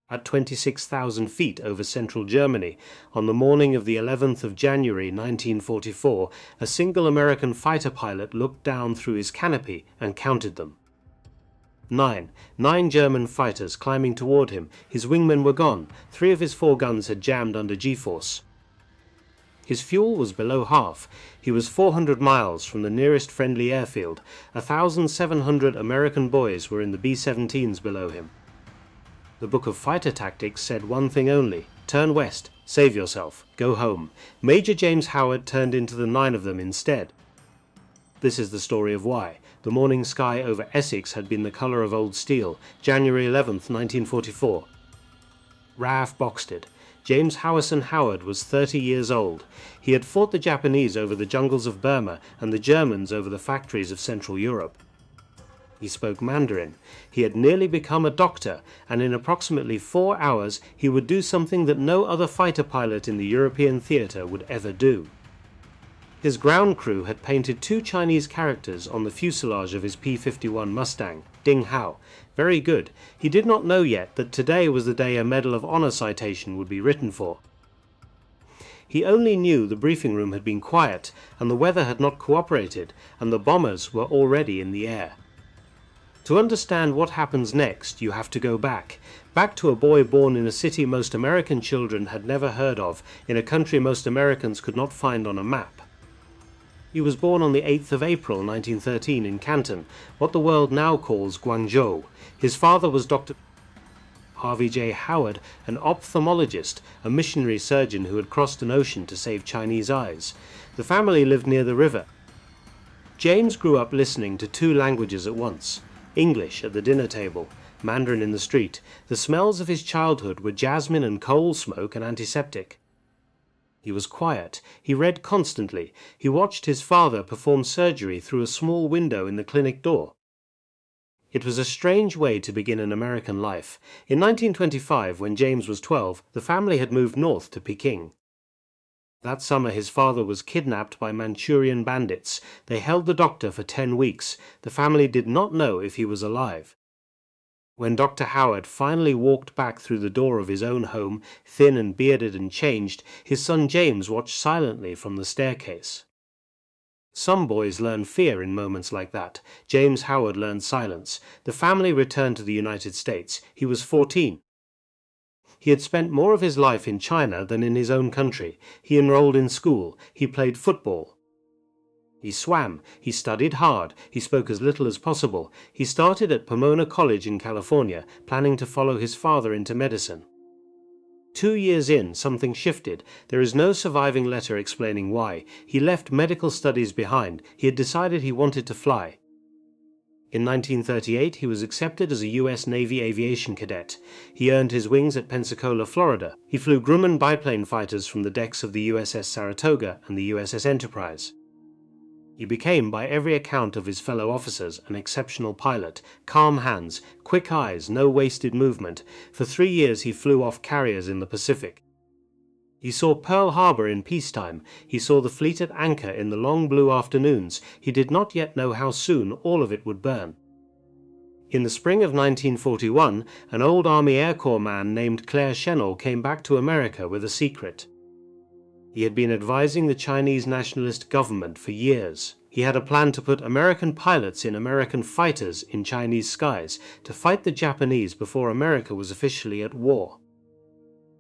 at 26,000 feet over central Germany. On the morning of the 11th of January 1944, a single American fighter pilot looked down through his canopy and counted them. 9 German fighters climbing toward him. His wingmen were gone. 3 of his 4 guns had jammed under G-force. His fuel was below half. He was 400 miles from the nearest friendly airfield. 1,700 American boys were in the B-17s below him. The Book of Fighter Tactics said one thing only: turn west, save yourself, go home. Major James Howard turned into the 9 of them instead. This is the story of why. The morning sky over Essex had been the colour of old steel. January 11th, 1944. RAF Boxted. James Howison Howard was 30 years old. He had fought the Japanese over the jungles of Burma and the Germans over the factories of Central Europe. He spoke Mandarin. He had nearly become a doctor, and in approximately 4 hours he would do something that no other fighter pilot in the European theatre would ever do. His ground crew had painted 2 Chinese characters on the fuselage of his P-51 Mustang, Ding Hao. Very good. He did not know yet that today was the day a Medal of Honor citation would be written for. He only knew the briefing room had been quiet, and the weather had not cooperated, and the bombers were already in the air. To understand what happens next, you have to go back to a boy born in a city most American children had never heard of, in a country most Americans could not find on a map. He was born on the 8th of April 1913 in Canton, what the world now calls Guangzhou. His father was Dr. Harvey J. Howard, an ophthalmologist, a missionary surgeon who had crossed an ocean to save Chinese eyes. The family lived near the river. James grew up listening to 2 languages at once. English at the dinner table, Mandarin in the street. The smells of his childhood were jasmine and coal smoke and antiseptic. He was quiet. He read constantly. He watched his father perform surgery through a small window in the clinic door. It was a strange way to begin an American life. In 1925, when James was 12, the family had moved north to Peking. That summer his father was kidnapped by Manchurian bandits. They held the doctor for 10 weeks. The family did not know if he was alive. When Dr. Howard finally walked back through the door of his own home, thin and bearded and changed, his son James watched silently from the staircase. Some boys learn fear in moments like that. James Howard learned silence. The family returned to the United States. He was 14. He had spent more of his life in China than in his own country. He enrolled in school. He played football. He swam. He studied hard. He spoke as little as possible. He started at Pomona College in California, planning to follow his father into medicine. 2 years in, something shifted. There is no surviving letter explaining why. He left medical studies behind. He had decided he wanted to fly. In 1938, he was accepted as a U.S. Navy aviation cadet. He earned his wings at Pensacola, Florida. He flew Grumman biplane fighters from the decks of the USS Saratoga and the USS Enterprise. He became, by every account of his fellow officers, an exceptional pilot. Calm hands, quick eyes, no wasted movement. For 3 years he flew off carriers in the Pacific. He saw Pearl Harbor in peacetime. He saw the fleet at anchor in the long blue afternoons. He did not yet know how soon all of it would burn. In the spring of 1941, an old Army Air Corps man named Claire Chennault came back to America with a secret. He had been advising the Chinese nationalist government for years. He had a plan to put American pilots in American fighters in Chinese skies to fight the Japanese before America was officially at war.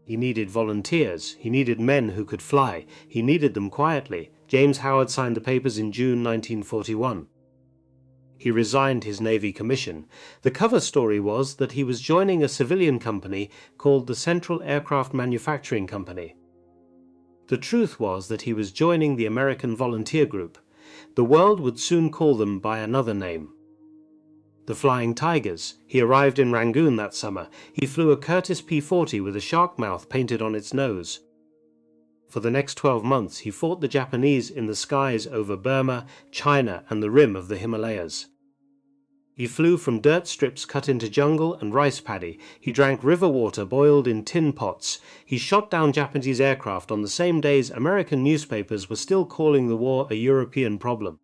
He needed volunteers. He needed men who could fly. He needed them quietly. James Howard signed the papers in June 1941. He resigned his Navy commission. The cover story was that he was joining a civilian company called the Central Aircraft Manufacturing Company. The truth was that he was joining the American Volunteer Group. The world would soon call them by another name. The Flying Tigers. He arrived in Rangoon that summer. He flew a Curtiss P-40 with a shark mouth painted on its nose. For the next 12 months he fought the Japanese in the skies over Burma, China and the rim of the Himalayas. He flew from dirt strips cut into jungle and rice paddy. He drank river water boiled in tin pots. He shot down Japanese aircraft on the same days American newspapers were still calling the war a European problem.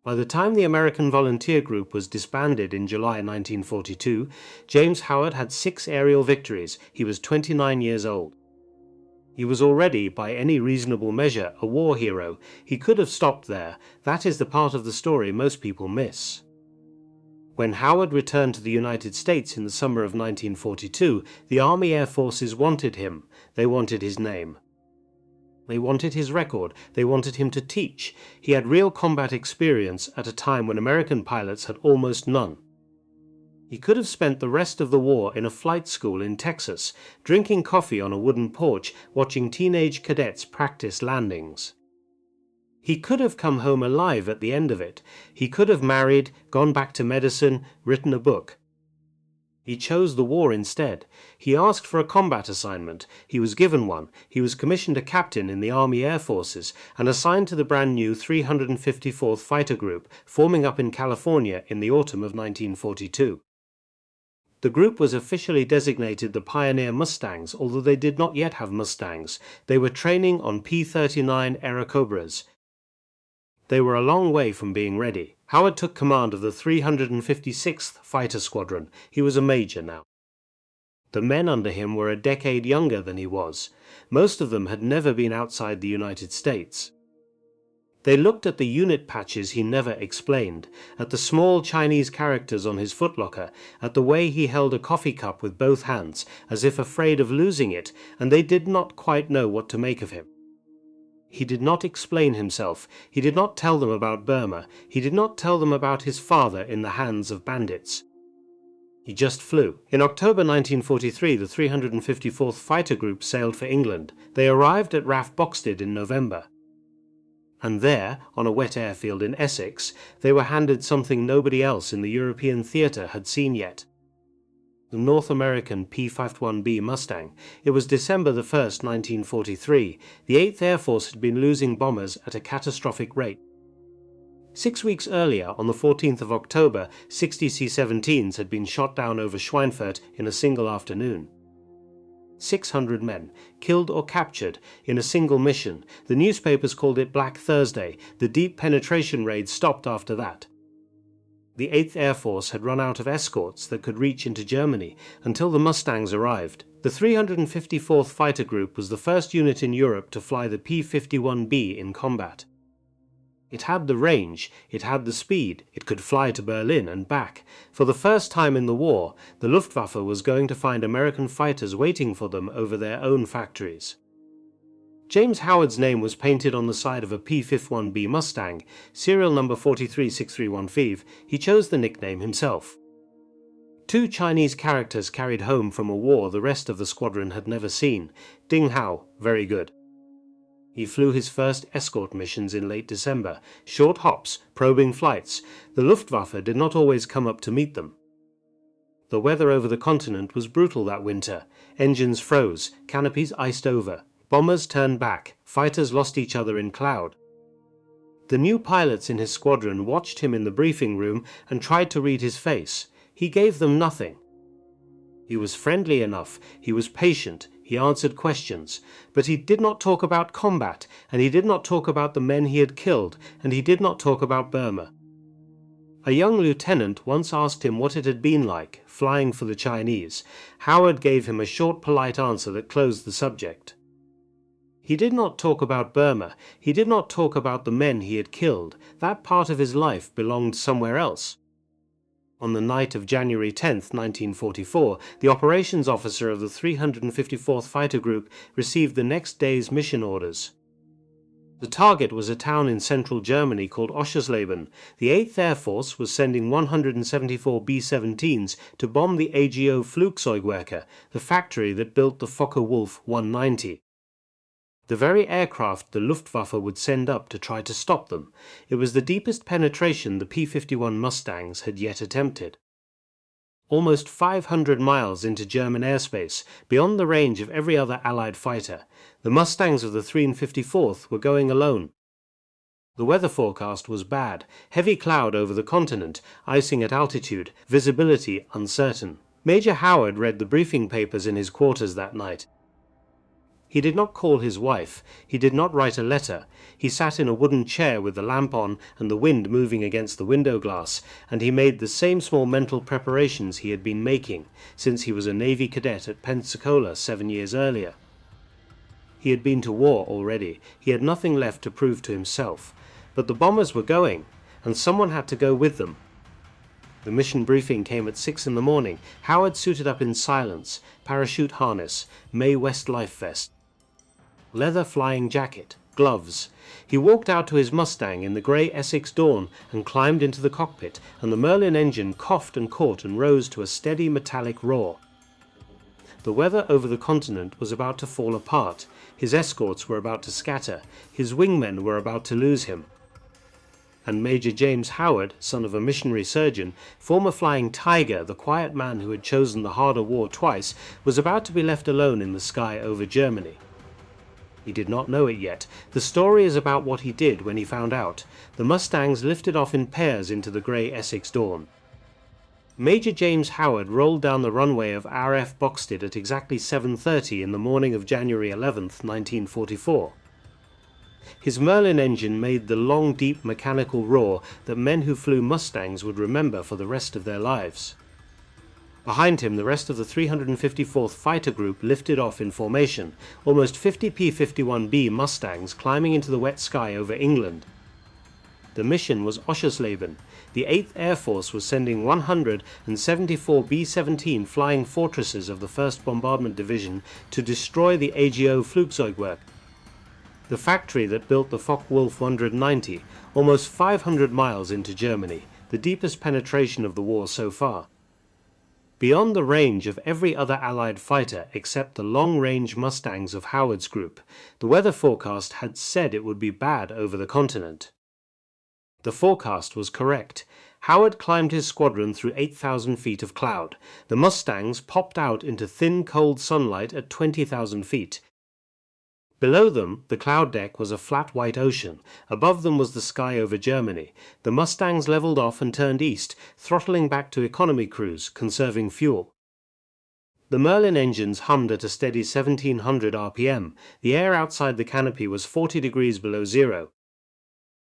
By the time the American volunteer group was disbanded in July 1942, James Howard had 6 aerial victories. He was 29 years old. He was already, by any reasonable measure, a war hero. He could have stopped there. That is the part of the story most people miss. When Howard returned to the United States in the summer of 1942, the Army Air Forces wanted him. They wanted his name. They wanted his record. They wanted him to teach. He had real combat experience at a time when American pilots had almost none. He could have spent the rest of the war in a flight school in Texas, drinking coffee on a wooden porch, watching teenage cadets practice landings. He could have come home alive at the end of it. He could have married, gone back to medicine, written a book. He chose the war instead. He asked for a combat assignment. He was given one. He was commissioned a captain in the Army Air Forces and assigned to the brand new 354th Fighter Group, forming up in California in the autumn of 1942. The group was officially designated the Pioneer Mustangs, although they did not yet have Mustangs. They were training on P-39 Airacobras. They were a long way from being ready. Howard took command of the 356th Fighter Squadron. He was a major now. The men under him were a decade younger than he was. Most of them had never been outside the United States. They looked at the unit patches he never explained, at the small Chinese characters on his footlocker, at the way he held a coffee cup with both hands, as if afraid of losing it, and they did not quite know what to make of him. He did not explain himself. He did not tell them about Burma. He did not tell them about his father in the hands of bandits. He just flew. In October 1943, the 354th Fighter Group sailed for England. They arrived at RAF Boxted in November. And there, on a wet airfield in Essex, they were handed something nobody else in the European theatre had seen yet. The North American P-51B Mustang. It was December 1, 1943. The 8th Air Force had been losing bombers at a catastrophic rate. 6 weeks earlier, on the 14th of October, 60 C-17s had been shot down over Schweinfurt in a single afternoon. 600 men, killed or captured in a single mission. The newspapers called it Black Thursday. The deep penetration raid stopped after that. The 8th Air Force had run out of escorts that could reach into Germany until the Mustangs arrived. The 354th Fighter Group was the first unit in Europe to fly the P-51B in combat. It had the range, it had the speed, it could fly to Berlin and back. For the first time in the war, the Luftwaffe was going to find American fighters waiting for them over their own factories. James Howard's name was painted on the side of a P-51B Mustang, serial number 436315. He chose the nickname himself. 2 Chinese characters carried home from a war the rest of the squadron had never seen. Ding Hao, very good. He flew his first escort missions in late December, short hops, probing flights. The Luftwaffe did not always come up to meet them. The weather over the continent was brutal that winter. Engines froze, canopies iced over. Bombers turned back, fighters lost each other in cloud. The new pilots in his squadron watched him in the briefing room and tried to read his face. He gave them nothing. He was friendly enough, he was patient, he answered questions, but he did not talk about combat, and he did not talk about the men he had killed, and he did not talk about Burma. A young lieutenant once asked him what it had been like, flying for the Chinese. Howard gave him a short, polite answer that closed the subject. He did not talk about Burma. He did not talk about the men he had killed. That part of his life belonged somewhere else. On the night of January 10, 1944, the operations officer of the 354th Fighter Group received the next day's mission orders. The target was a town in central Germany called Oschersleben. The 8th Air Force was sending 174 B-17s to bomb the AGO Flugzeugwerke, the factory that built the Focke-Wulf 190. The very aircraft the Luftwaffe would send up to try to stop them. It was the deepest penetration the P-51 Mustangs had yet attempted. Almost 500 miles into German airspace, beyond the range of every other Allied fighter, the Mustangs of the 354th were going alone. The weather forecast was bad, heavy cloud over the continent, icing at altitude, visibility uncertain. Major Howard read the briefing papers in his quarters that night. He did not call his wife, he did not write a letter, he sat in a wooden chair with the lamp on and the wind moving against the window glass, and he made the same small mental preparations he had been making since he was a Navy cadet at Pensacola 7 years earlier. He had been to war already, he had nothing left to prove to himself, but the bombers were going, and someone had to go with them. The mission briefing came at 6 in the morning. Howard suited up in silence, parachute harness, Mae West life vest, leather flying jacket, gloves. He walked out to his Mustang in the grey Essex dawn and climbed into the cockpit, and the Merlin engine coughed and caught and rose to a steady metallic roar. The weather over the continent was about to fall apart, his escorts were about to scatter, his wingmen were about to lose him. And Major James Howard, son of a missionary surgeon, former Flying Tiger, the quiet man who had chosen the harder war twice, was about to be left alone in the sky over Germany. He did not know it yet. The story is about what he did when he found out. The Mustangs lifted off in pairs into the grey Essex dawn. Major James Howard rolled down the runway of RF Boxted at exactly 7:30 in the morning of January 11th, 1944. His Merlin engine made the long, deep mechanical roar that men who flew Mustangs would remember for the rest of their lives. Behind him, the rest of the 354th Fighter Group lifted off in formation, almost 50 P-51B Mustangs climbing into the wet sky over England. The mission was Oschersleben. The 8th Air Force was sending 174 B-17 Flying Fortresses of the 1st Bombardment Division to destroy the AGO Flugzeugwerk, the factory that built the Focke-Wulf 190, almost 500 miles into Germany, the deepest penetration of the war so far. Beyond the range of every other Allied fighter except the long-range Mustangs of Howard's group, the weather forecast had said it would be bad over the continent. The forecast was correct. Howard climbed his squadron through 8,000 feet of cloud. The Mustangs popped out into thin, cold sunlight at 20,000 feet. Below them, the cloud deck was a flat white ocean. Above them was the sky over Germany. The Mustangs leveled off and turned east, throttling back to economy cruise, conserving fuel. The Merlin engines hummed at a steady 1700 RPM. The air outside the canopy was 40 degrees below zero.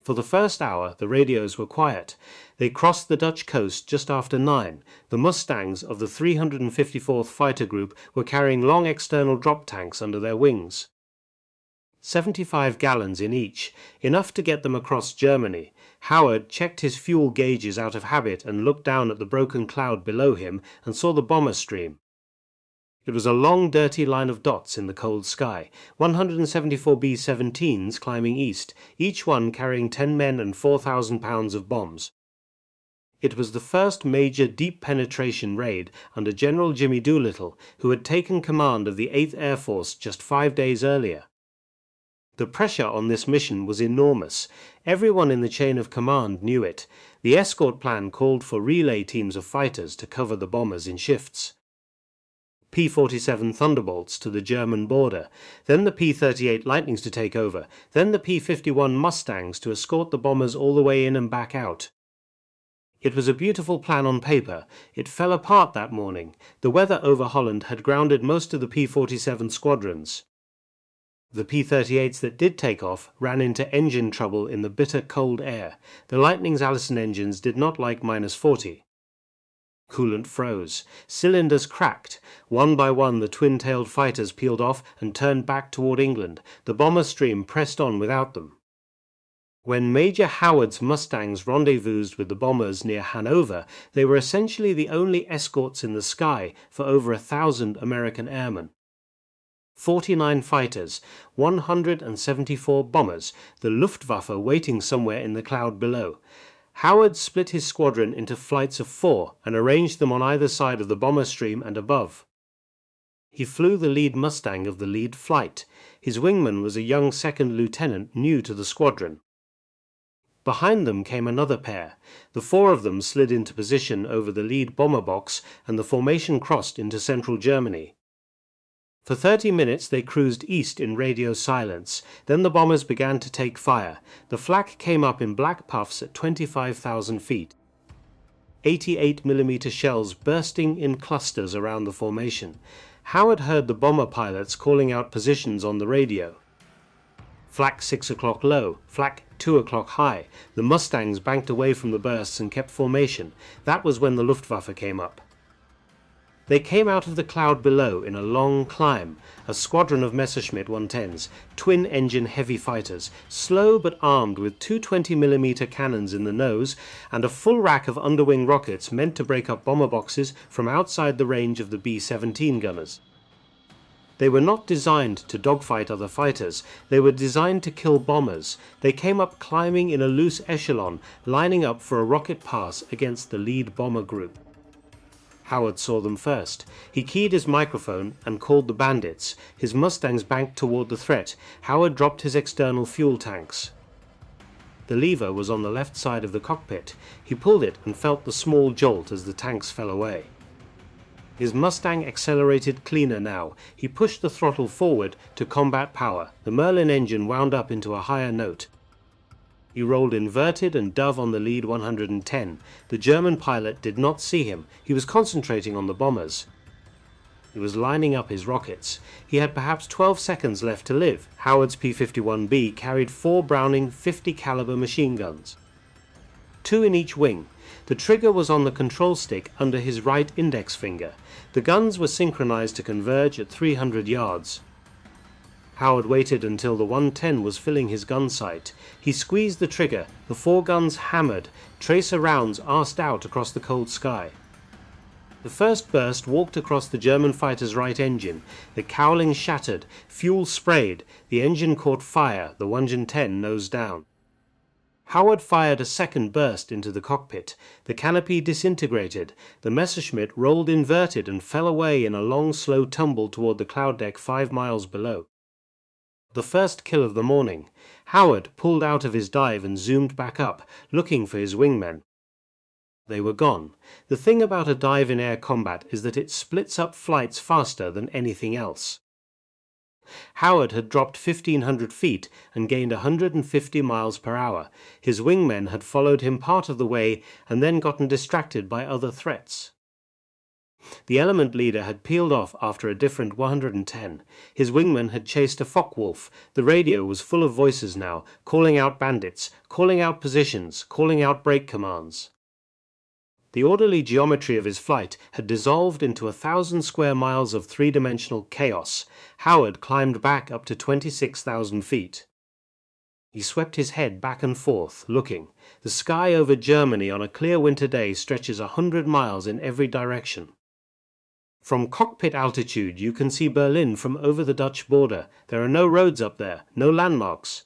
For the first hour, the radios were quiet. They crossed the Dutch coast just after 9. The Mustangs of the 354th Fighter Group were carrying long external drop tanks under their wings. 75 gallons in each, enough to get them across Germany. Howard checked his fuel gauges out of habit and looked down at the broken cloud below him and saw the bomber stream. It was a long, dirty line of dots in the cold sky, 174 B-17s climbing east, each one carrying 10 men and 4,000 pounds of bombs. It was the first major deep penetration raid under General Jimmy Doolittle, who had taken command of the 8th Air Force just 5 days earlier. The pressure on this mission was enormous. Everyone in the chain of command knew it. The escort plan called for relay teams of fighters to cover the bombers in shifts. P-47 Thunderbolts to the German border, then the P-38 Lightnings to take over, then the P-51 Mustangs to escort the bombers all the way in and back out. It was a beautiful plan on paper. It fell apart that morning. The weather over Holland had grounded most of the P-47 squadrons. The P-38s that did take off ran into engine trouble in the bitter cold air. The Lightning's Allison engines did not like -40. Coolant froze. Cylinders cracked. One by one the twin-tailed fighters peeled off and turned back toward England. The bomber stream pressed on without them. When Major Howard's Mustangs rendezvoused with the bombers near Hanover, they were essentially the only escorts in the sky for over 1,000 American airmen. 49 fighters, 174 bombers, the Luftwaffe waiting somewhere in the cloud below. Howard split his squadron into flights of 4 and arranged them on either side of the bomber stream and above. He flew the lead Mustang of the lead flight. His wingman was a young second lieutenant new to the squadron. Behind them came another pair. The 4 of them slid into position over the lead bomber box, and the formation crossed into central Germany. For 30 minutes they cruised east in radio silence. Then the bombers began to take fire. The flak came up in black puffs at 25,000 feet. 88mm shells bursting in clusters around the formation. Howard heard the bomber pilots calling out positions on the radio. Flak 6 o'clock low, flak 2 o'clock high. The Mustangs banked away from the bursts and kept formation. That was when the Luftwaffe came up. They came out of the cloud below in a long climb, a squadron of Messerschmitt 110s, twin-engine heavy fighters, slow but armed with two 20mm cannons in the nose and a full rack of underwing rockets meant to break up bomber boxes from outside the range of the B-17 gunners. They were not designed to dogfight other fighters, they were designed to kill bombers. They came up climbing in a loose echelon, lining up for a rocket pass against the lead bomber group. Howard saw them first. He keyed his microphone and called the bandits. His Mustangs banked toward the threat. Howard dropped his external fuel tanks. The lever was on the left side of the cockpit. He pulled it and felt the small jolt as the tanks fell away. His Mustang accelerated cleaner now. He pushed the throttle forward to combat power. The Merlin engine wound up into a higher note. He rolled inverted and dove on the lead 110. The German pilot did not see him. He was concentrating on the bombers. He was lining up his rockets. He had perhaps 12 seconds left to live. Howard's P-51B carried 4 Browning 50 caliber machine guns, 2 in each wing. The trigger was on the control stick under his right index finger. The guns were synchronized to converge at 300 yards. Howard waited until the 110 was filling his gun sight. He squeezed the trigger. The 4 guns hammered. Tracer rounds arsed out across the cold sky. The first burst walked across the German fighter's right engine. The cowling shattered. Fuel sprayed. The engine caught fire. The 110 nosed down. Howard fired a second burst into the cockpit. The canopy disintegrated. The Messerschmitt rolled inverted and fell away in a long, slow tumble toward the cloud deck 5 miles below. The first kill of the morning. Howard pulled out of his dive and zoomed back up, looking for his wingmen. They were gone. The thing about a dive in air combat is that it splits up flights faster than anything else. Howard had dropped 1,500 feet and gained 150 miles per hour. His wingmen had followed him part of the way and then gotten distracted by other threats. The element leader had peeled off after a different 110. His wingman had chased a Focke-Wulf. The radio was full of voices now, calling out bandits, calling out positions, calling out break commands. The orderly geometry of his flight had dissolved into 1,000 square miles of three-dimensional chaos. Howard climbed back up to 26,000 feet. He swept his head back and forth, looking. The sky over Germany on a clear winter day stretches 100 miles in every direction. From cockpit altitude you can see Berlin from over the Dutch border. There are no roads up there, no landmarks.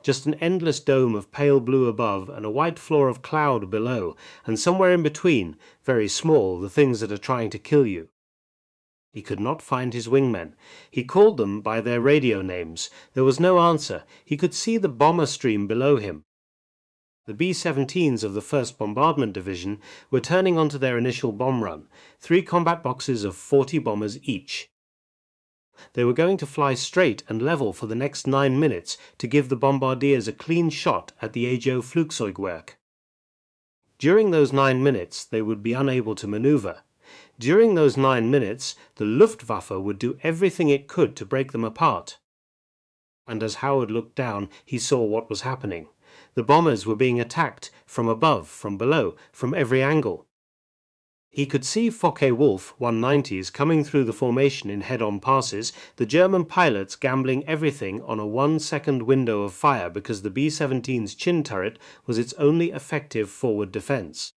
Just an endless dome of pale blue above and a white floor of cloud below, and somewhere in between, very small, the things that are trying to kill you. He could not find his wingmen. He called them by their radio names. There was no answer. He could see the bomber stream below him. The B-17s of the 1st Bombardment Division were turning onto their initial bomb run, 3 combat boxes of 40 bombers each. They were going to fly straight and level for the next 9 minutes to give the bombardiers a clean shot at the AJO Flugzeugwerk. During those 9 minutes they would be unable to maneuver. During those 9 minutes the Luftwaffe would do everything it could to break them apart. And as Howard looked down he saw what was happening. The bombers were being attacked from above, from below, from every angle. He could see Focke-Wulf 190s coming through the formation in head-on passes, the German pilots gambling everything on a 1-second window of fire because the B-17's chin turret was its only effective forward defense.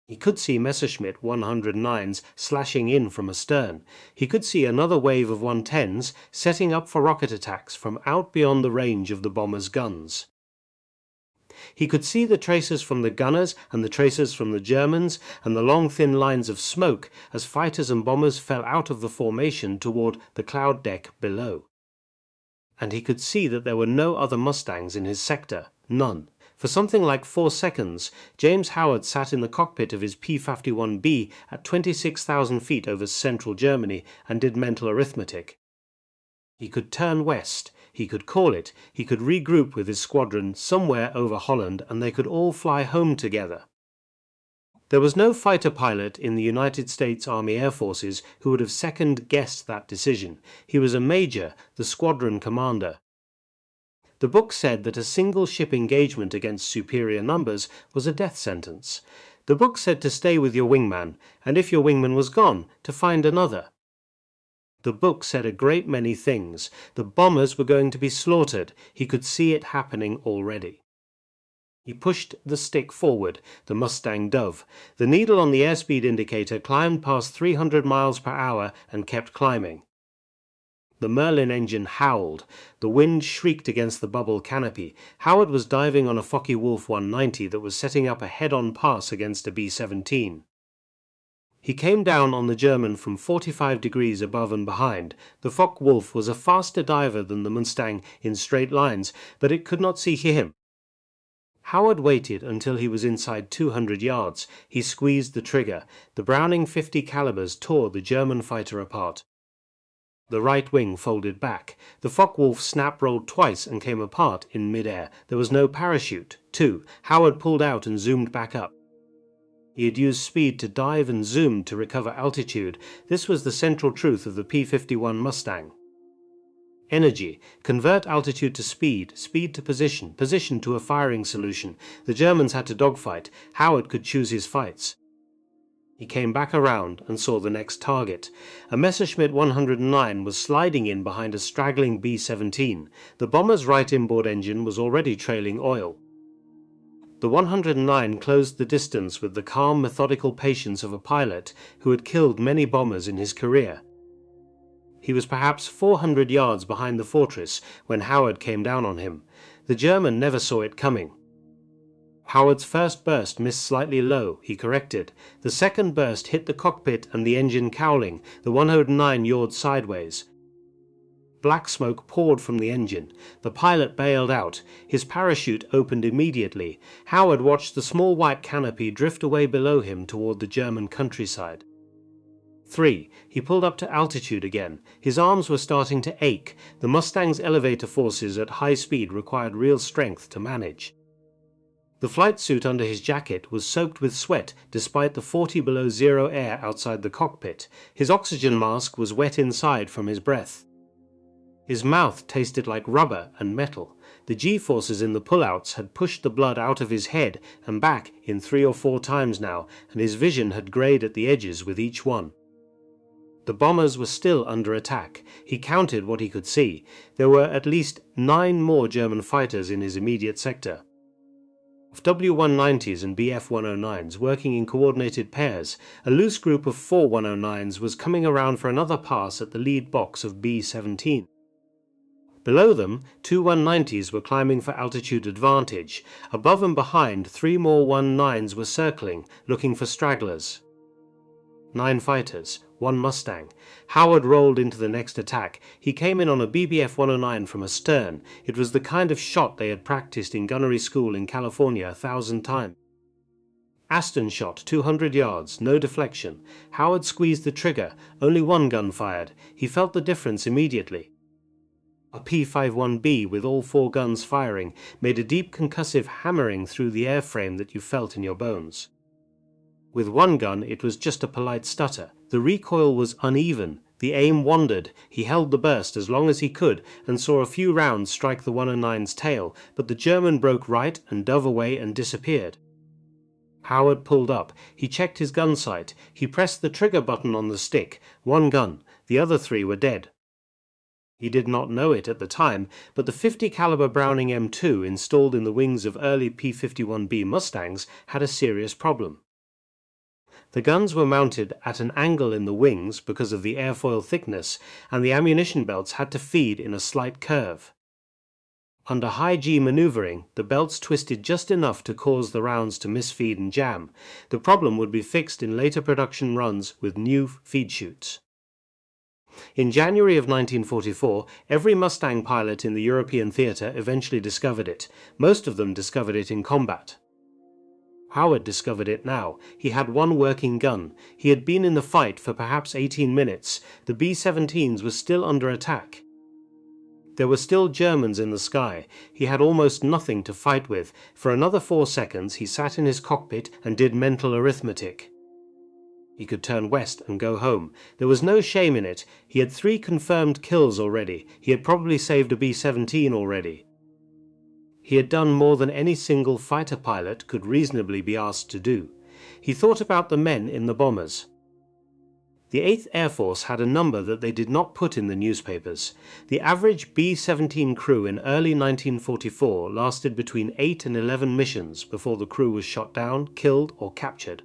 He could see Messerschmitt 109s slashing in from astern. He could see another wave of 110s setting up for rocket attacks from out beyond the range of the bombers' guns. He could see the tracers from the gunners and the tracers from the Germans and the long thin lines of smoke as fighters and bombers fell out of the formation toward the cloud deck below. And he could see that there were no other Mustangs in his sector, none. For something like 4 seconds, James Howard sat in the cockpit of his P-51B at 26,000 feet over central Germany and did mental arithmetic. He could turn west, he could call it, he could regroup with his squadron somewhere over Holland and they could all fly home together. There was no fighter pilot in the United States Army Air Forces who would have second-guessed that decision. He was a major, the squadron commander. The book said that a single ship engagement against superior numbers was a death sentence. The book said to stay with your wingman, and if your wingman was gone, to find another. The book said a great many things. The bombers were going to be slaughtered. He could see it happening already. He pushed the stick forward, the Mustang Dove. The needle on the airspeed indicator climbed past 300 miles per hour and kept climbing. The Merlin engine howled. The wind shrieked against the bubble canopy. Howard was diving on a Focke-Wulf 190 that was setting up a head-on pass against a B-17. He came down on the German from 45 degrees above and behind. The Focke-Wulf was a faster diver than the Mustang in straight lines, but it could not see him. Howard waited until he was inside 200 yards. He squeezed the trigger. The Browning .50 calibers tore the German fighter apart. The right wing folded back. The Focke-Wulf snap-rolled twice and came apart in mid-air. There was no parachute. 2. Howard pulled out and zoomed back up. He had used speed to dive and zoomed to recover altitude. This was the central truth of the P-51 Mustang. Energy. Convert altitude to speed, speed to position, position to a firing solution. The Germans had to dogfight. Howard could choose his fights. He came back around and saw the next target. A Messerschmitt 109 was sliding in behind a straggling B-17. The bomber's right inboard engine was already trailing oil. The 109 closed the distance with the calm, methodical patience of a pilot who had killed many bombers in his career. He was perhaps 400 yards behind the fortress when Howard came down on him. The German never saw it coming. Howard's first burst missed slightly low. He corrected. The second burst hit the cockpit and the engine cowling. The 109 yawed sideways. Black smoke poured from the engine. The pilot bailed out. His parachute opened immediately. Howard watched the small white canopy drift away below him toward the German countryside. 3. He pulled up to altitude again. His arms were starting to ache. The Mustang's elevator forces at high speed required real strength to manage. The flight suit under his jacket was soaked with sweat despite the 40 below zero air outside the cockpit. His oxygen mask was wet inside from his breath. His mouth tasted like rubber and metal. The G-forces in the pullouts had pushed the blood out of his head and back in 3 or 4 times now, and his vision had greyed at the edges with each one. The bombers were still under attack. He counted what he could see. There were at least 9 more German fighters in his immediate sector. Of W-190s and Bf-109s working in coordinated pairs, a loose group of 4 109s was coming around for another pass at the lead box of B-17. Below them, 2 190s were climbing for altitude advantage. Above and behind, 3 more 19s were circling, looking for stragglers. 9 fighters, 1 Mustang. Howard rolled into the next attack. He came in on a BBF-109 from astern. It was the kind of shot they had practiced in gunnery school in California 1,000 times. Aston shot 200 yards, no deflection. Howard squeezed the trigger. Only 1 gun fired. He felt the difference immediately. A P-51B with all 4 guns firing made a deep concussive hammering through the airframe that you felt in your bones. With 1 gun, it was just a polite stutter. The recoil was uneven. The aim wandered. He held the burst as long as he could and saw a few rounds strike the 109's tail, but the German broke right and dove away and disappeared. Howard pulled up. He checked his gun sight. He pressed the trigger button on the stick. 1 gun. The other 3 were dead. He did not know it at the time, but the .50 caliber Browning M2 installed in the wings of early P-51B Mustangs had a serious problem. The guns were mounted at an angle in the wings because of the airfoil thickness, and the ammunition belts had to feed in a slight curve. Under high G maneuvering, the belts twisted just enough to cause the rounds to misfeed and jam. The problem would be fixed in later production runs with new feed chutes. In January of 1944, every Mustang pilot in the European theatre eventually discovered it. Most of them discovered it in combat. Howard discovered it now. He had 1 working gun. He had been in the fight for perhaps 18 minutes. The B-17s were still under attack. There were still Germans in the sky. He had almost nothing to fight with. For another 4 seconds he sat in his cockpit and did mental arithmetic. He could turn west and go home. There was no shame in it. He had 3 confirmed kills already. He had probably saved a B-17 already. He had done more than any single fighter pilot could reasonably be asked to do. He thought about the men in the bombers. The 8th Air Force had a number that they did not put in the newspapers. The average B-17 crew in early 1944 lasted between 8 and 11 missions before the crew was shot down, killed, or captured.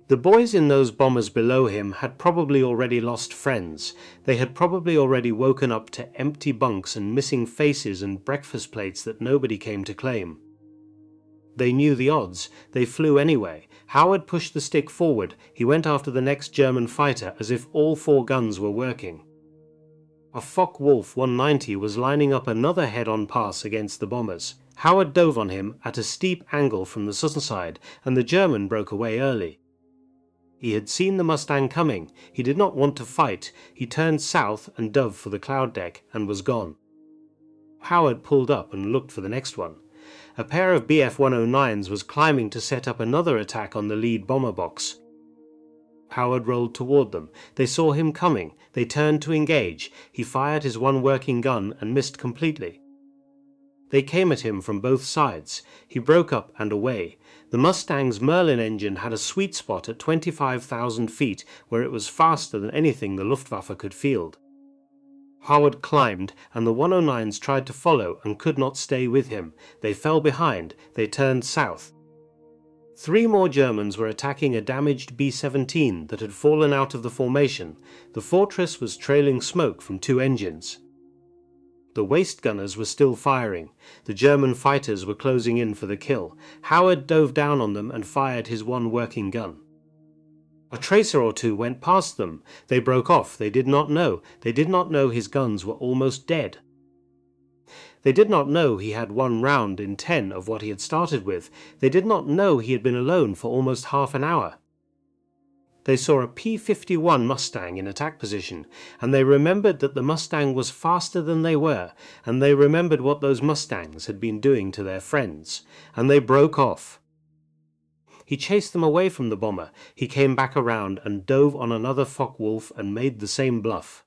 The boys in those bombers below him had probably already lost friends. They had probably already woken up to empty bunks and missing faces and breakfast plates that nobody came to claim. They knew the odds. They flew anyway. Howard pushed the stick forward. He went after the next German fighter as if all 4 guns were working. A Focke-Wulf 190 was lining up another head-on pass against the bombers. Howard dove on him at a steep angle from the southern side, and the German broke away early. He had seen the Mustang coming. He did not want to fight. He turned south and dove for the cloud deck and was gone. Howard pulled up and looked for the next one. A pair of Bf-109s was climbing to set up another attack on the lead bomber box. Howard rolled toward them. They saw him coming. They turned to engage. He fired his one working gun and missed completely. They came at him from both sides. He broke up and away. The Mustang's Merlin engine had a sweet spot at 25,000 feet where it was faster than anything the Luftwaffe could field. Howard climbed, and the 109s tried to follow and could not stay with him. They fell behind. They turned south. 3 more Germans were attacking a damaged B-17 that had fallen out of the formation. The fortress was trailing smoke from 2 engines. The waist gunners were still firing. The German fighters were closing in for the kill. Howard dove down on them and fired his one working gun. A tracer or 2 went past them. They broke off. They did not know. They did not know his guns were almost dead. They did not know he had 1 round in 10 of what he had started with. They did not know he had been alone for almost half an hour. They saw a P-51 Mustang in attack position, and they remembered that the Mustang was faster than they were, and they remembered what those Mustangs had been doing to their friends, and they broke off. He chased them away from the bomber. He came back around and dove on another Focke-Wulf and made the same bluff.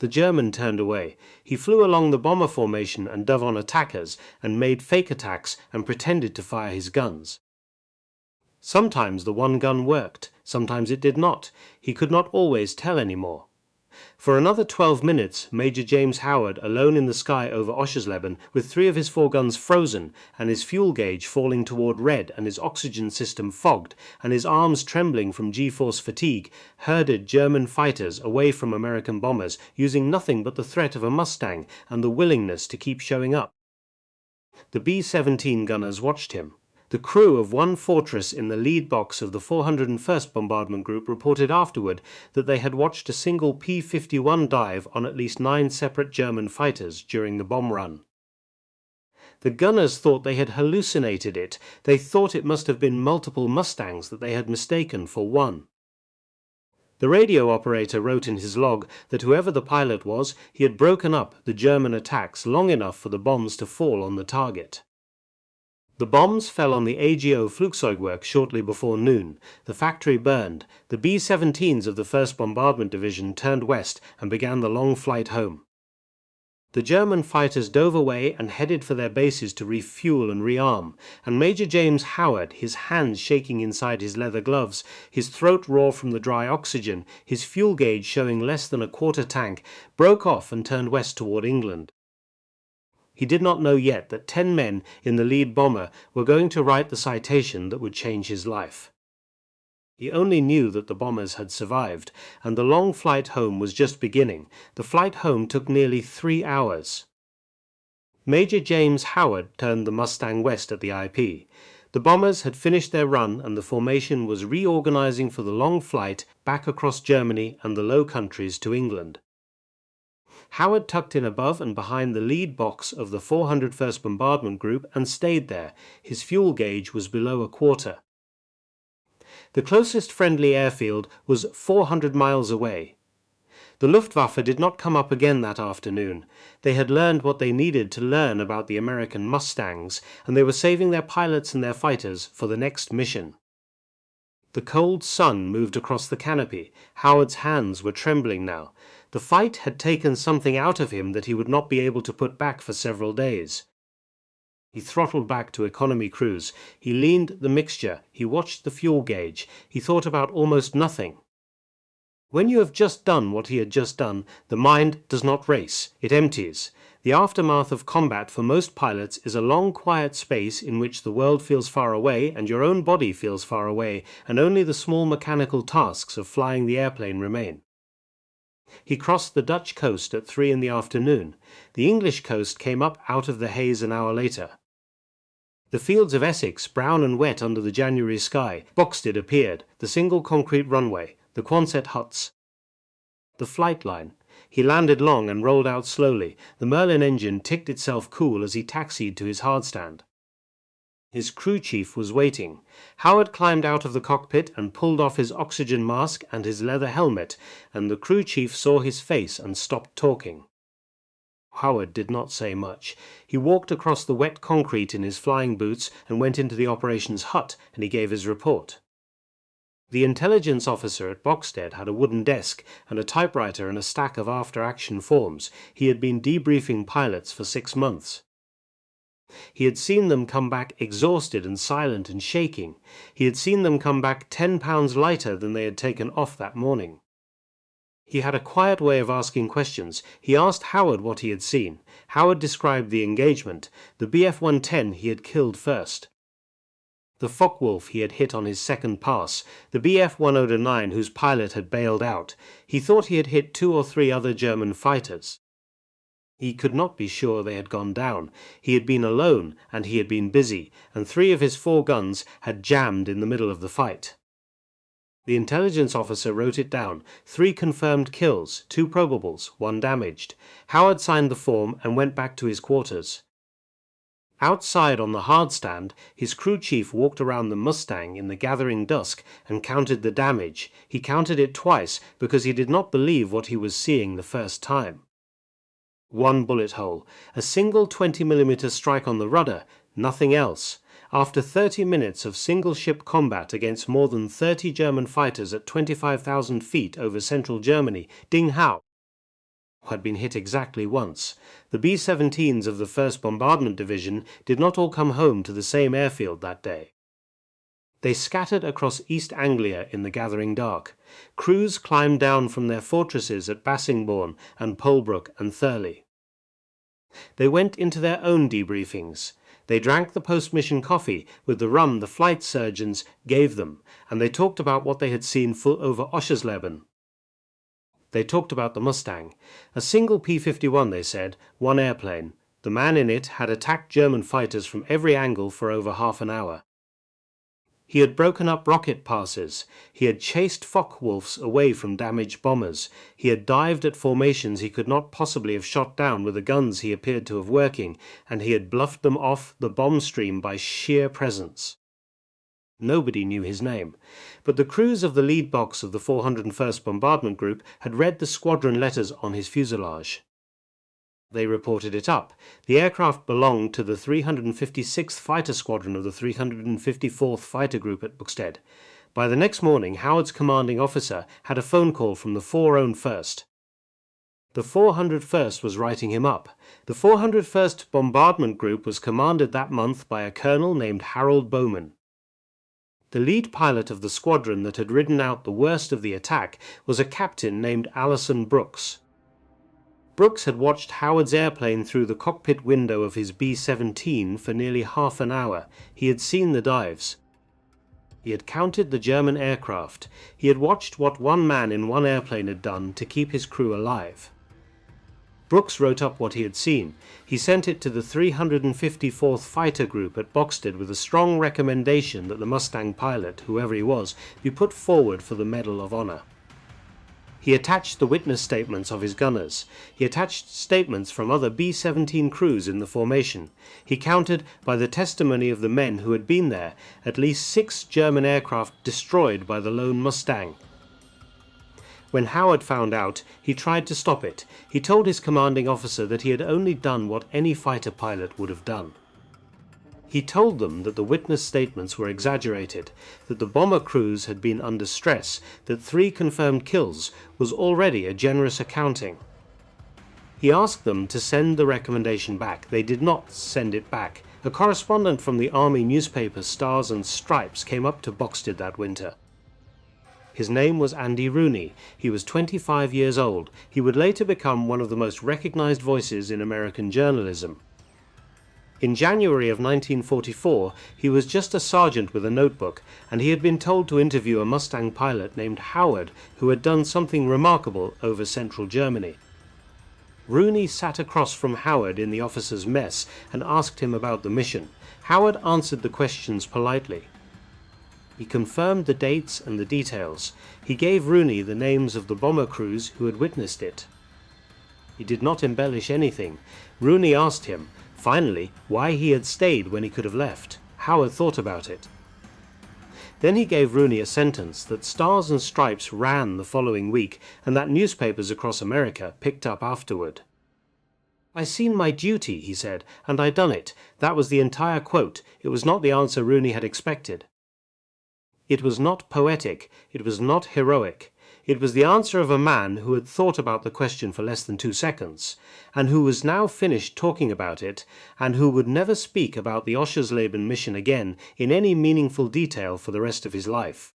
The German turned away. He flew along the bomber formation and dove on attackers, and made fake attacks and pretended to fire his guns. Sometimes the one gun worked, sometimes it did not. He could not always tell any more. For another 12 minutes, Major James Howard, alone in the sky over Oschersleben, with 3 of his 4 guns frozen, and his fuel gauge falling toward red, and his oxygen system fogged, and his arms trembling from G-force fatigue, herded German fighters away from American bombers, using nothing but the threat of a Mustang and the willingness to keep showing up. The B-17 gunners watched him. The crew of one fortress in the lead box of the 401st Bombardment Group reported afterward that they had watched a single P-51 dive on at least 9 separate German fighters during the bomb run. The gunners thought they had hallucinated it. They thought it must have been multiple Mustangs that they had mistaken for one. The radio operator wrote in his log that whoever the pilot was, he had broken up the German attacks long enough for the bombs to fall on the target. The bombs fell on the AGO Flugzeugwerk shortly before noon. The factory burned. The B-17s of the 1st Bombardment Division turned west and began the long flight home. The German fighters dove away and headed for their bases to refuel and rearm, and Major James Howard, his hands shaking inside his leather gloves, his throat raw from the dry oxygen, his fuel gauge showing less than a quarter tank, broke off and turned west toward England. He did not know yet that 10 men in the lead bomber were going to write the citation that would change his life. He only knew that the bombers had survived, and the long flight home was just beginning. The flight home took nearly 3 hours. Major James Howard turned the Mustang west at the IP. The bombers had finished their run, and the formation was reorganizing for the long flight back across Germany and the Low Countries to England. Howard tucked in above and behind the lead box of the 401st Bombardment Group and stayed there. His fuel gauge was below a quarter. The closest friendly airfield was 400 miles away. The Luftwaffe did not come up again that afternoon. They had learned what they needed to learn about the American Mustangs, and they were saving their pilots and their fighters for the next mission. The cold sun moved across the canopy. Howard's hands were trembling now. The fight had taken something out of him that he would not be able to put back for several days. He throttled back to economy cruise. He leaned the mixture. He watched the fuel gauge. He thought about almost nothing. When you have just done what he had just done, the mind does not race. It empties. The aftermath of combat for most pilots is a long quiet space in which the world feels far away and your own body feels far away, and only the small mechanical tasks of flying the airplane remain. He crossed the Dutch coast at 3 in the afternoon. The English coast came up out of the haze an hour later. The fields of Essex, brown and wet under the January sky. Boxted appeared, the single concrete runway, the Quonset huts. The flight line. He landed long and rolled out slowly. The Merlin engine ticked itself cool as he taxied to his hardstand. His crew chief was waiting. Howard climbed out of the cockpit and pulled off his oxygen mask and his leather helmet, and the crew chief saw his face and stopped talking. Howard did not say much. He walked across the wet concrete in his flying boots and went into the operations hut, and he gave his report. The intelligence officer at Boxted had a wooden desk and a typewriter and a stack of after-action forms. He had been debriefing pilots for 6 months. He had seen them come back exhausted and silent and shaking. He had seen them come back 10 pounds lighter than they had taken off that morning. He had a quiet way of asking questions. He asked Howard what he had seen. Howard described the engagement. The Bf-110 he had killed first. The Focke-Wulf he had hit on his second pass, the Bf-109 whose pilot had bailed out. He thought he had hit 2 or 3 other German fighters. He could not be sure they had gone down. He had been alone, and he had been busy, and 3 of his 4 guns had jammed in the middle of the fight. The intelligence officer wrote it down. 3 confirmed kills, 2 probables, 1 damaged. Howard signed the form and went back to his quarters. Outside on the hardstand, his crew chief walked around the Mustang in the gathering dusk and counted the damage. He counted it twice because he did not believe what he was seeing the first time. 1 bullet hole, a single 20mm strike on the rudder, nothing else. After 30 minutes of single-ship combat against more than 30 German fighters at 25,000 feet over central Germany, Ding Hao had been hit exactly once. The B-17s of the 1st Bombardment Division did not all come home to the same airfield that day. They scattered across East Anglia in the gathering dark. Crews climbed down from their fortresses at Bassingbourn and Polebrook and Thurley. They went into their own debriefings. They drank the post-mission coffee with the rum the flight surgeons gave them, and they talked about what they had seen over Oschersleben. They talked about the Mustang. A single P-51, they said, 1 airplane. The man in it had attacked German fighters from every angle for over half an hour. He had broken up rocket passes. He had chased Focke-Wulfs away from damaged bombers. He had dived at formations he could not possibly have shot down with the guns he appeared to have working, and he had bluffed them off the bomb stream by sheer presence. Nobody knew his name, but the crews of the lead box of the 401st Bombardment Group had read the squadron letters on his fuselage. They reported it up. The aircraft belonged to the 356th Fighter Squadron of the 354th Fighter Group at Boxted. By the next morning, Howard's commanding officer had a phone call from the 401st. The 401st was writing him up. The 401st Bombardment Group was commanded that month by a colonel named Harold Bowman. The lead pilot of the squadron that had ridden out the worst of the attack was a captain named Alison Brooks. Brooks had watched Howard's airplane through the cockpit window of his B-17 for nearly half an hour. He had seen the dives. He had counted the German aircraft. He had watched what one man in one airplane had done to keep his crew alive. Brooks wrote up what he had seen. He sent it to the 354th Fighter Group at Boxted with a strong recommendation that the Mustang pilot, whoever he was, be put forward for the Medal of Honor. He attached the witness statements of his gunners. He attached statements from other B-17 crews in the formation. He counted, by the testimony of the men who had been there, at least 6 German aircraft destroyed by the lone Mustang. When Howard found out, he tried to stop it. He told his commanding officer that he had only done what any fighter pilot would have done. He told them that the witness statements were exaggerated, that the bomber crews had been under stress, that 3 confirmed kills was already a generous accounting. He asked them to send the recommendation back. They did not send it back. A correspondent from the Army newspaper Stars and Stripes came up to Boxted that winter. His name was Andy Rooney. He was 25 years old. He would later become one of the most recognized voices in American journalism. In January of 1944, he was just a sergeant with a notebook, and he had been told to interview a Mustang pilot named Howard, who had done something remarkable over central Germany. Rooney sat across from Howard in the officers' mess and asked him about the mission. Howard answered the questions politely. He confirmed the dates and the details. He gave Rooney the names of the bomber crews who had witnessed it. He did not embellish anything. Rooney asked him, finally, why he had stayed when he could have left. Howard thought about it. Then he gave Rooney a sentence that Stars and Stripes ran the following week and that newspapers across America picked up afterward. "I seen my duty," he said, "and I done it." That was the entire quote. It was not the answer Rooney had expected. It was not poetic. It was not heroic. It was the answer of a man who had thought about the question for less than 2 seconds, and who was now finished talking about it, and who would never speak about the Oschersleben mission again in any meaningful detail for the rest of his life.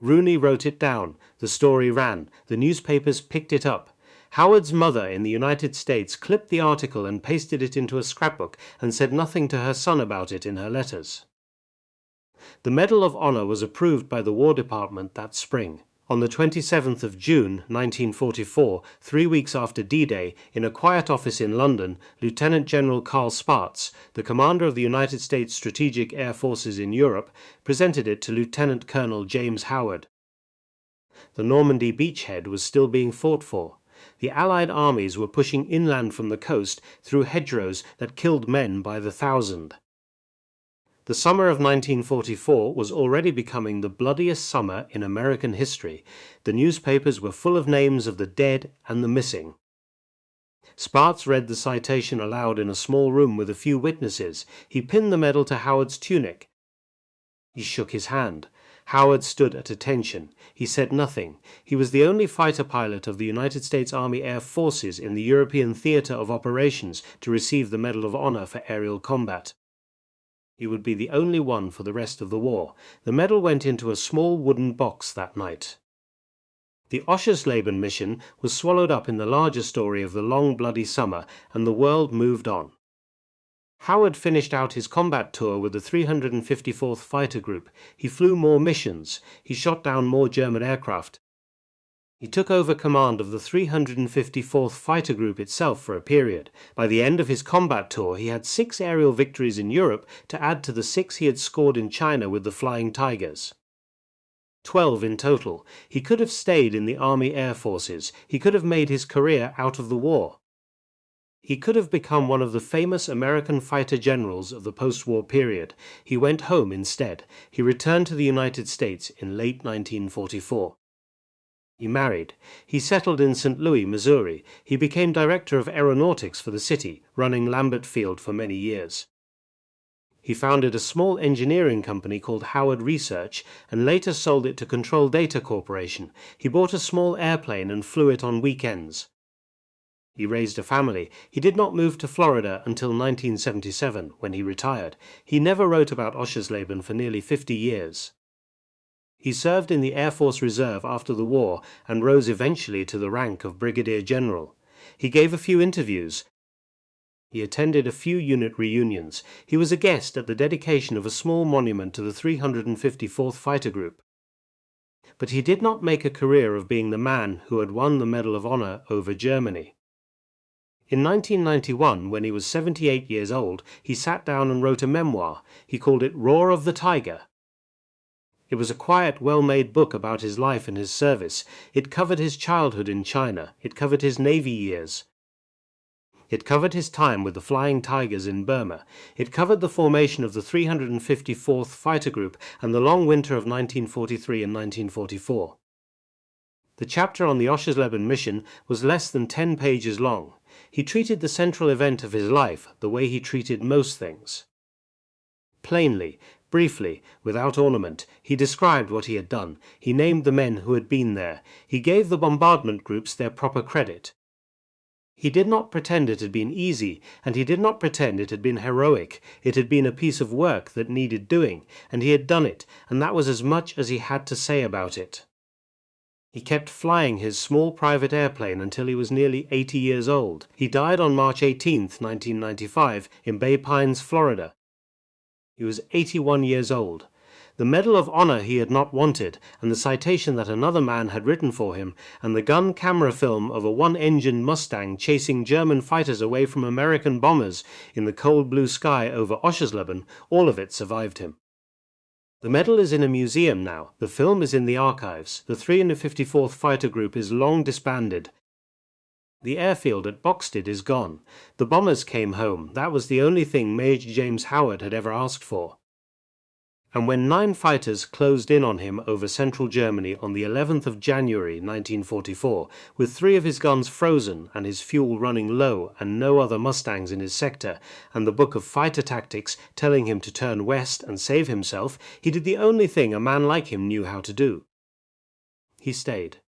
Rooney wrote it down. The story ran. The newspapers picked it up. Howard's mother in the United States clipped the article and pasted it into a scrapbook and said nothing to her son about it in her letters. The Medal of Honor was approved by the War Department that spring. On the 27th of June, 1944, 3 weeks after D-Day, in a quiet office in London, Lieutenant General Carl Spaatz, the commander of the United States Strategic Air Forces in Europe, presented it to Lieutenant Colonel James Howard. The Normandy beachhead was still being fought for. The Allied armies were pushing inland from the coast through hedgerows that killed men by the thousand. The summer of 1944 was already becoming the bloodiest summer in American history. The newspapers were full of names of the dead and the missing. Spaatz read the citation aloud in a small room with a few witnesses. He pinned the medal to Howard's tunic. He shook his hand. Howard stood at attention. He said nothing. He was the only fighter pilot of the United States Army Air Forces in the European Theatre of Operations to receive the Medal of Honor for aerial combat. He would be the only one for the rest of the war. The medal went into a small wooden box that night. The Oschersleben mission was swallowed up in the larger story of the long bloody summer, and the world moved on. Howard finished out his combat tour with the 354th Fighter Group. He flew more missions. He shot down more German aircraft. He took over command of the 354th Fighter Group itself for a period. By the end of his combat tour, he had 6 aerial victories in Europe to add to the 6 he had scored in China with the Flying Tigers. 12 in total. He could have stayed in the Army Air Forces. He could have made his career out of the war. He could have become one of the famous American fighter generals of the post-war period. He went home instead. He returned to the United States in late 1944. He married. He settled in St. Louis, Missouri. He became director of aeronautics for the city, running Lambert Field for many years. He founded a small engineering company called Howard Research and later sold it to Control Data Corporation. He bought a small airplane and flew it on weekends. He raised a family. He did not move to Florida until 1977, when he retired. He never wrote about Oschersleben for nearly 50 years. He served in the Air Force Reserve after the war and rose eventually to the rank of Brigadier General. He gave a few interviews. He attended a few unit reunions. He was a guest at the dedication of a small monument to the 354th Fighter Group. But he did not make a career of being the man who had won the Medal of Honor over Germany. In 1991, when he was 78 years old, he sat down and wrote a memoir. He called it Roar of the Tiger. It was a quiet, well-made book about his life and his service. It covered his childhood in China. It covered his Navy years. It covered his time with the Flying Tigers in Burma. It covered the formation of the 354th Fighter Group and the long winter of 1943 and 1944. The chapter on the Oschersleben mission was less than 10 pages long. He treated the central event of his life the way he treated most things. Plainly, briefly, without ornament, he described what he had done. He named the men who had been there. He gave the bombardment groups their proper credit. He did not pretend it had been easy, and he did not pretend it had been heroic. It had been a piece of work that needed doing, and he had done it, and that was as much as he had to say about it. He kept flying his small private airplane until he was nearly 80 years old. He died on March 18, 1995, in Bay Pines, Florida. He was 81 years old. The Medal of Honor he had not wanted, and the citation that another man had written for him, and the gun camera film of a one-engined Mustang chasing German fighters away from American bombers in the cold blue sky over Oschersleben, all of it survived him. The medal is in a museum now. The film is in the archives. The 354th Fighter Group is long disbanded. The airfield at Boxted is gone. The bombers came home. That was the only thing Major James Howard had ever asked for. And when 9 fighters closed in on him over central Germany on the 11th of January 1944, with 3 of his guns frozen and his fuel running low and no other Mustangs in his sector, and the book of fighter tactics telling him to turn west and save himself, he did the only thing a man like him knew how to do. He stayed.